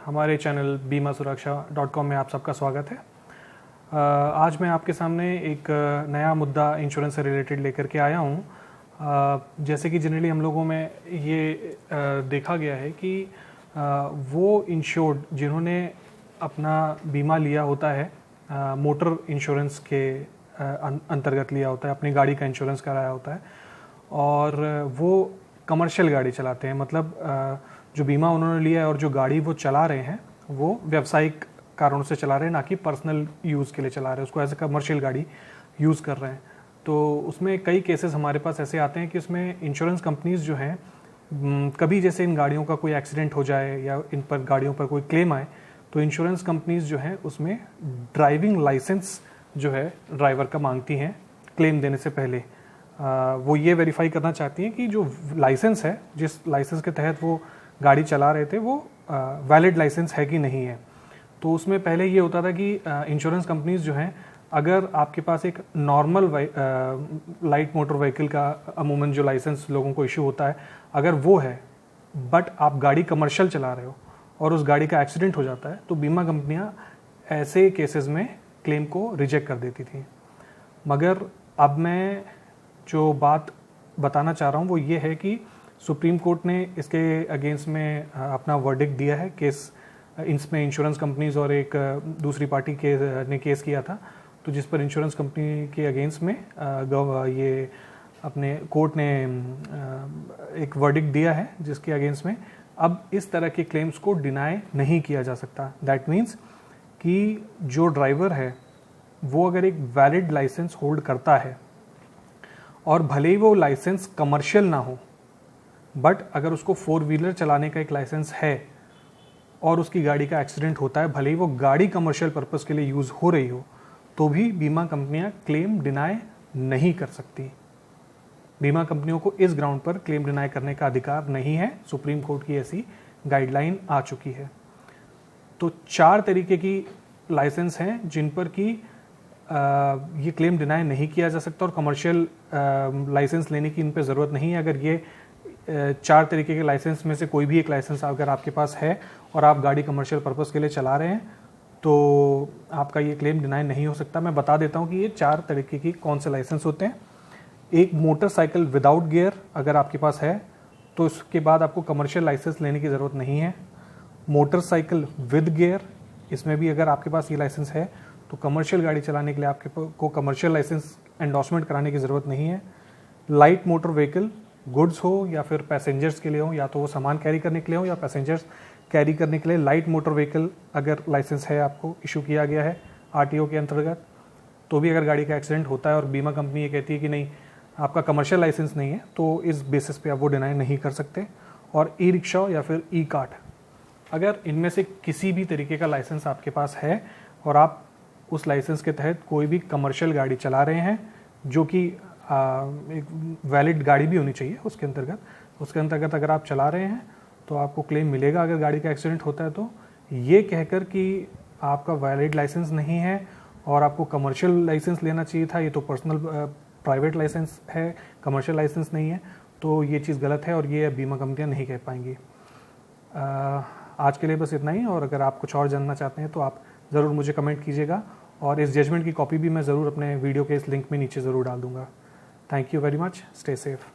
हमारे channel BIMA-Suraksha.com में आप सबका स्वागत है। आज मैं आपके सामने एक नया मुद्दा इंश्योरेंस से रिलेटेड लेकर के आया हूँ। जैसे कि जनरली हम लोगों में ये देखा गया है कि वो इंश्योर्ड जिन्होंने अपना बीमा लिया होता है, मोटर इंश्योरेंस के अंतर्गत लिया होता है, अपनी गाड़ी का इंश्योरेंस कराया होता है और वो कमर्शियल गाड़ी चलाते हैं, मतलब जो बीमा उन्होंने लिया है और जो गाड़ी वो चला रहे हैं वो व्यावसायिक कारणों से चला रहे हैं, ना कि पर्सनल यूज़ के लिए चला रहे हैं, उसको एज ए कमर्शियल गाड़ी यूज़ कर रहे हैं। तो उसमें कई केसेस हमारे पास ऐसे आते हैं कि उसमें इंश्योरेंस कंपनीज जो हैं, कभी जैसे इन गाड़ियों का कोई एक्सीडेंट हो जाए या इन पर गाड़ियों पर कोई क्लेम आए तो इंश्योरेंस कंपनीज जो हैं उसमें ड्राइविंग लाइसेंस जो है ड्राइवर का मांगती हैं क्लेम देने से पहले। वो ये वेरीफाई करना चाहती हैं कि जो लाइसेंस है, जिस लाइसेंस के तहत वो गाड़ी चला रहे थे, वो वैलिड लाइसेंस है कि नहीं है। तो उसमें पहले ये होता था कि इंश्योरेंस कंपनीज जो हैं, अगर आपके पास एक नॉर्मल लाइट मोटर व्हीकल का अमूमन जो लाइसेंस लोगों को इशू होता है, अगर वो है बट आप गाड़ी कमर्शियल चला रहे हो और उस गाड़ी का एक्सीडेंट हो जाता है, तो बीमा कंपनियां ऐसे केसेस में क्लेम को रिजेक्ट कर देती थी। मगर अब मैं जो बात बताना चाह रहा हूँ वो ये है कि सुप्रीम कोर्ट ने इसके अगेंस्ट में अपना वर्डिक्ट दिया है। केस इसमें इंश्योरेंस कंपनीज और एक दूसरी पार्टी ने केस किया था, तो जिस पर इंश्योरेंस कंपनी के अगेंस्ट में ये अपने कोर्ट ने एक वर्डिक्ट दिया है, जिसके अगेंस्ट में अब इस तरह के क्लेम्स को डिनाई नहीं किया जा सकता। दैट मीन्स कि जो ड्राइवर है वो अगर एक वैलिड लाइसेंस होल्ड करता है और भले ही वो लाइसेंस कमर्शियल ना हो, बट अगर उसको 4 व्हीलर चलाने का एक लाइसेंस है और उसकी गाड़ी का एक्सीडेंट होता है, भले ही वो गाड़ी कमर्शियल पर्पस के लिए यूज़ हो रही हो, तो भी बीमा कंपनियां क्लेम डिनाई नहीं कर सकती। बीमा कंपनियों को इस ग्राउंड पर क्लेम डिनाई करने का अधिकार नहीं है। सुप्रीम कोर्ट की ऐसी गाइडलाइन आ चुकी है। तो 4 तरीके की लाइसेंस हैं जिन पर कि ये क्लेम डिनाई नहीं किया जा सकता और कमर्शियल लाइसेंस लेने की इन पर ज़रूरत नहीं है। अगर ये 4 तरीके के लाइसेंस में से कोई भी एक लाइसेंस अगर आपके पास है और आप गाड़ी कमर्शियल पर्पस के लिए चला रहे हैं, तो आपका ये क्लेम डिनाई नहीं हो सकता। मैं बता देता हूँ कि ये 4 तरीके की कौन से लाइसेंस होते हैं। एक मोटरसाइकिल विदाउट गियर अगर आपके पास है तो उसके बाद आपको कमर्शियल लाइसेंस लेने की ज़रूरत नहीं है। मोटरसाइकिल विद गियर, इसमें भी अगर आपके पास ये लाइसेंस है तो कमर्शियल गाड़ी चलाने के लिए आपको कमर्शियल लाइसेंस एंडोर्समेंट कराने की ज़रूरत नहीं है। लाइट मोटर व्हीकल, गुड्स हो या फिर पैसेंजर्स के लिए हो, या तो वो सामान कैरी करने के लिए हो या पैसेंजर्स कैरी करने के लिए, लाइट मोटर व्हीकल अगर लाइसेंस है, आपको इशू किया गया है RTO के अंतर्गत, तो भी अगर गाड़ी का एक्सीडेंट होता है और बीमा कंपनी ये कहती है कि नहीं आपका कमर्शियल लाइसेंस नहीं है, तो इस बेसिस पे आप वो डिनाई नहीं कर सकते। और ई रिक्शा या फिर ई कार्ट, अगर इनमें से किसी भी तरीके का लाइसेंस आपके पास है और आप उस लाइसेंस के तहत कोई भी कमर्शियल गाड़ी चला रहे हैं, जो कि एक वैलिड गाड़ी भी होनी चाहिए उसके अंतर्गत अगर आप चला रहे हैं तो आपको क्लेम मिलेगा अगर गाड़ी का एक्सीडेंट होता है। तो ये कहकर कि आपका वैलिड लाइसेंस नहीं है और आपको कमर्शियल लाइसेंस लेना चाहिए था, ये तो पर्सनल प्राइवेट लाइसेंस है, कमर्शियल लाइसेंस नहीं है, तो ये चीज़ गलत है और ये बीमा कंपनियां नहीं कह पाएंगी। आज के लिए बस इतना ही, और अगर आप कुछ और जानना चाहते हैं तो आप ज़रूर मुझे कमेंट कीजिएगा और इस जजमेंट की कॉपी भी मैं ज़रूर अपने वीडियो के इस लिंक में नीचे ज़रूर डाल दूँगा। Thank you very much, stay safe.